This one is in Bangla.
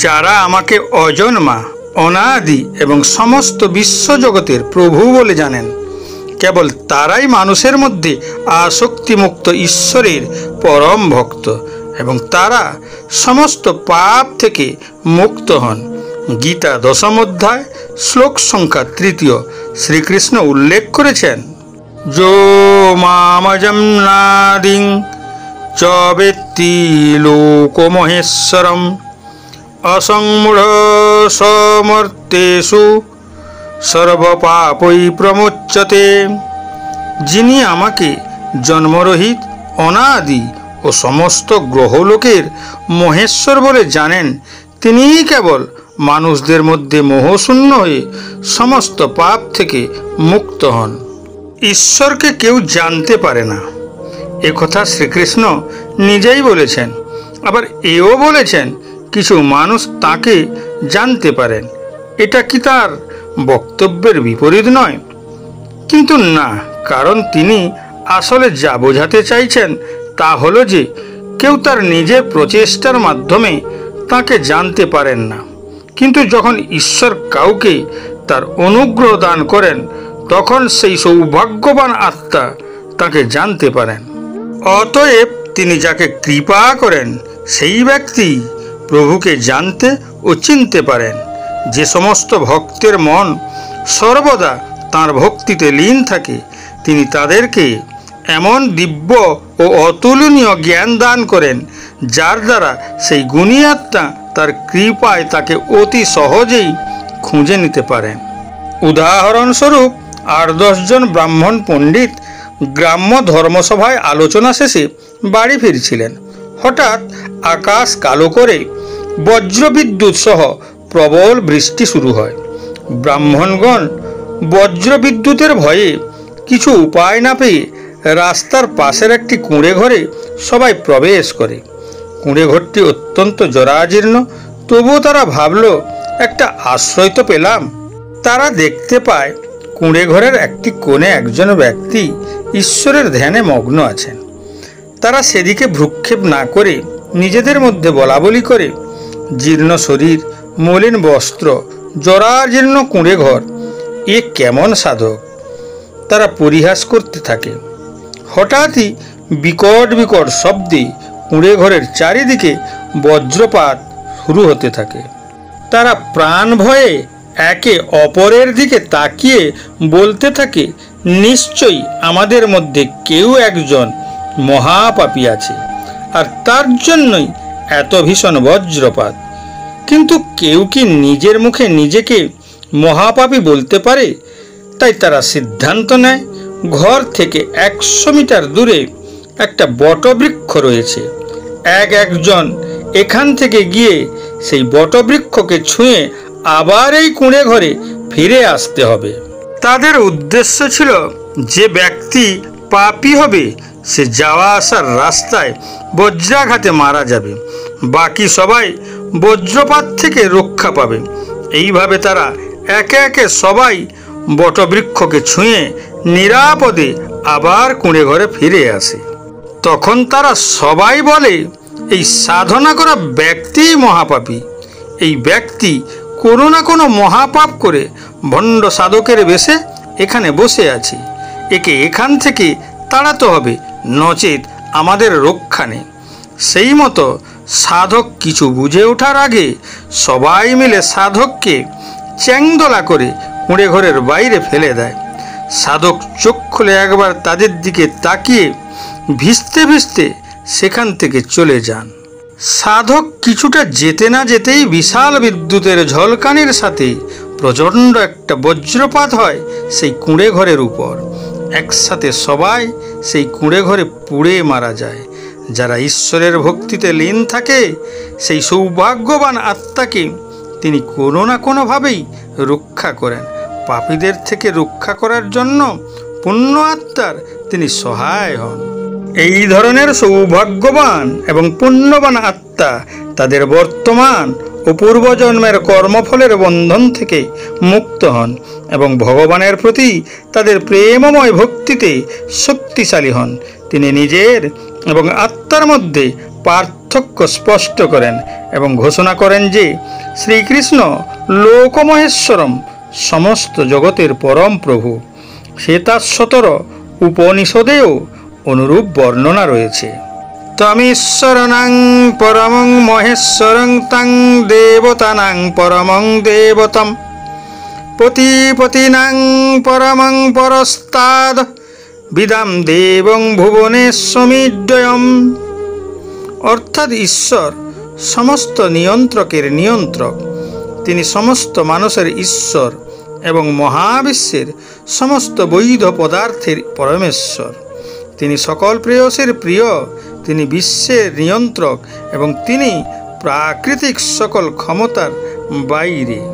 যারা আমাকে অজন্মা, অনাদি এবং সমস্ত বিশ্বজগতের প্রভু বলে জানেন, কেবল তারাই মানুষের মধ্যে আসক্তিমুক্ত ঈশ্বরের পরম ভক্ত এবং তারা সমস্ত পাপ থেকে মুক্ত হন। গীতা 10 অধ্যায় শ্লোক সংখ্যা 3 শ্রীকৃষ্ণ উল্লেখ করেছেন, যো মামজম নাদিং চ বেত্তি লোকমহেশ্বরম অসংমূঢ় সমর্তেষু সর্বপাপৈ প্রমোচ্যতে। যিনি আমাকে জন্মরহিত, অনাদি ও সমস্ত গ্রহলোকের মহেশ্বর বলে জানেন, তিনিই কেবল মানুষদের মধ্যে মোহশূন্য হয়ে সমস্ত পাপ থেকে মুক্ত হন। ঈশ্বরকে কেউ জানতে পারে না, একথা শ্রীকৃষ্ণ নিজেই বলেছেন। আবার এও বলেছেন কিছু মানুষ তাকে জানতে পারেন। এটা কি তার বক্তব্যের বিপরীত নয়? কিন্তু না, কারণ তিনি আসলে যা বোঝাতে চাইছেন তা হলো যে কেউ তার নিজের প্রচেষ্টার মাধ্যমে তাকে জানতে পারেন না, কিন্তু যখন ঈশ্বর কাউকে তার অনুগ্রহ দান করেন তখন সেই সৌভাগ্যবান আত্মা তাকে জানতে পারেন। অতএব তিনি যাকে কৃপা করেন সেই ব্যক্তি প্রভুকে জানতে ও চিনতে পারেন। যে সমস্ত ভক্তের মন সর্বদা তাঁর ভক্তিতে লীন থাকে, তিনি তাদেরকে এমন দিব্য ও অতুলনীয় জ্ঞান দান করেন যার দ্বারা সেই গুণী আত্মা তার কৃপায় তাকে অতি সহজেই খুঁজে নিতে পারেন। উদাহরণস্বরূপ 8-10 জন ব্রাহ্মণ পণ্ডিত গ্রাম্য ধর্মসভায় আলোচনা শেষে বাড়ি ফিরছিলেন। হঠাৎ আকাশ কালো করে বজ্রবিদ্যুৎ সহ প্রবল বৃষ্টি শুরু হয়। ব্রাহ্মণগণ বজ্রবিদ্যুতের ভয়ে কিছু উপায় না পেয়ে রাস্তার পাশের একটি কুঁড়ে ঘরে সবাই প্রবেশ করে। কুঁড়ে ঘরটি অত্যন্ত জরাজীর্ণ, তবুও তারা ভাবল একটা আশ্রয় তো পেলাম। তারা দেখতে পায় কুঁড়ে ঘরের একটি কোণে একজন ব্যক্তি ঈশ্বরের ধ্যানে মগ্ন আছেন। তারা সেদিকে ভ্রুক্ষেপ না করে নিজেদের মধ্যে বলাবলি করে, জীর্ণ শরীর, মলিন বস্ত্র, জরাজীর্ণ কুঁড়ে ঘর, এ কেমন সাধক। তারা পরিহাস করতে থাকে। হঠাৎই বিকট বিকট শব্দে কুঁড়ে ঘরের চারিদিকে বজ্রপাত শুরু হতে থাকে। তারা প্রাণ ভয়ে একে অপরের দিকে তাকিয়ে বলতে থাকে, নিশ্চয়ই আমাদের মধ্যে কেউ একজন মহাপাপী আছে, আর তার জন্যই এত ভীষণ বজ্রপাত। কিন্তু কেউ কি নিজের মুখে নিজেকে মহাপাপী বলতে পারে? তাই তারা সিদ্ধান্ত নেয়, ঘর থেকে 100 মিটার দূরে একটা বটবৃক্ষ রয়েছে, একজন এখান থেকে গিয়ে সেই বটবৃক্ষকে ছুঁয়ে আবার এই কুঁড়ে ঘরে ফিরে আসতে হবে। তাদের উদ্দেশ্য ছিল, যে ব্যক্তি পাপী হবে সে যাওয়া আসার রাস্তায় বজ্রাঘাতে মারা যাবে, বাকি সবাই বজ্রপাত থেকে রক্ষা পাবে। এইভাবে তারা একে একে সবাই বটবৃক্ষকে ছুঁয়ে নিরাপদে আবার কুঁড়ে ঘরে ফিরে আসে। তখন তারা সবাই বলে, এই সাধনা করা ব্যক্তিই মহাপাপী। এই ব্যক্তি কোনো না কোনো মহাপাপ করে ভণ্ড সাধকের বেশে এখানে বসে আছে। একে এখান থেকে তাড়াতে হবে, নচেত আমাদের রক্ষা নেই। সেই মতো সাধক কিছু বুঝে ওঠার আগে সবাই মিলে সাধককে চ্যাংদোলা করে কুঁড়ে ঘরের বাইরে ফেলে দেয়। সাধক চোখ খুলে একবার তাদের দিকে তাকিয়ে ভিজতে ভিজতে সেখান থেকে চলে যান। সাধক কিছুটা যেতে না যেতেই বিশাল বিদ্যুতের ঝলকানির সাথে প্রচণ্ড একটা বজ্রপাত হয় সেই কুঁড়ে ঘরের উপর। একসাথে সবাই সেই কুঁড়ে ঘরে পুড়ে মারা যায়। যারা ঈশ্বরের ভক্তিতে লীন থাকে সেই সৌভাগ্যবান আত্মাকে তিনি কোনো না কোনোভাবেই রক্ষা করেন। পাপীদের থেকে রক্ষা করার জন্য পুণ্য আত্মার তিনি সহায় হন। এই ধরনের সৌভাগ্যবান এবং পুণ্যবান আত্মা তাদের বর্তমান ও পূর্বজন্মের কর্মফলের বন্ধন থেকে মুক্ত হন এবং ভগবানের প্রতি তাদের প্রেমময় ভক্তিতে শক্তিশালী হন। তিনি নিজের এবং আত্মার মধ্যে পার্থক্য পার্থক্য স্পষ্ট করেন এবং ঘোষণা করেন যে শ্রীকৃষ্ণ লোকমহেশ্বরম, সমস্ত জগতের পরম প্রভু। শ্বেতাশ্বতর উপনিষদেও অনুরূপ বর্ণনা রয়েছে। তমীশ্বরং পরমং মহেশ্বরং তং দেবতানাং পরমং দেবতম পতিপতিনাং পরমং পরস্তাদ বিদাম দেবং ভুবনেশ্বমিদ্বয়ম। অর্থাৎ ঈশ্বর সমস্ত নিয়ন্ত্রকের নিয়ন্ত্রক, তিনি সমস্ত মানুষের ঈশ্বর এবং মহাবিশ্বের সমস্ত বৈধ পদার্থের পরমেশ্বর। তিনি সকল প্রেয়সীর প্রিয়, তিনি বিশ্বের নিয়ন্ত্রক এবং তিনি প্রাকৃতিক সকল ক্ষমতার বাইরে।